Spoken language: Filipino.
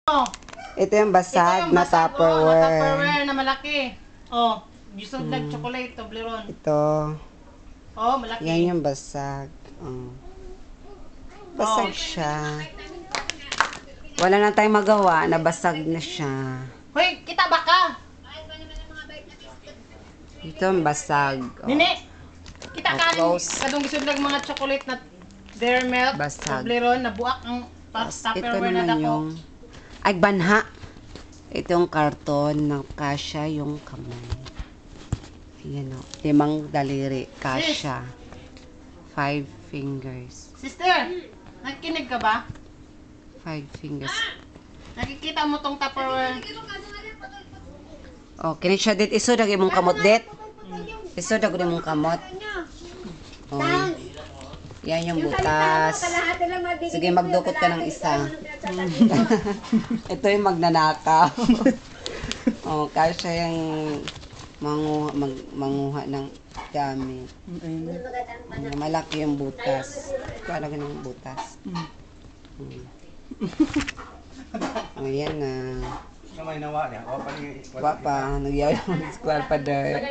Oh, Ito yung basag na Tupperware. Tupperware na malaki. Oh, gusto lang chocolate, Toblerone. Ito. Oh, malaki. Yan yung basag. Oh. Basag siya. Wala na tayong magawa. Nabasag na siya. Hoy, kita ba ka? Ito yung basag. Oh. Nini, kita ka. Close. Kadong gusto lang mga chocolate na Dairy Milk, Basag. Toblerone, na buak ang Tapos ito Tupperware na naman dako. yung... Ay, banha. Ito yung karton ng kasya yung kamay. Ayan o. 5 daliri. Kasya. 5 fingers. Sister, nakikinig ka ba? 5 fingers. Nakikita mo tong Tupperware? Oh, kini siya dit. Iso dagi mong kamot dit. Iso dagi mong kamot. Oh. Yan yung butas. Sige, magdukot ka ng isa. Ito yung magnanakaw. Oh, kasya yung manguha ng dami. Malaki yung butas. Malaki ng butas. Ayan na. Sa may nawa niya, Wapa, nagyaw yung square pa der.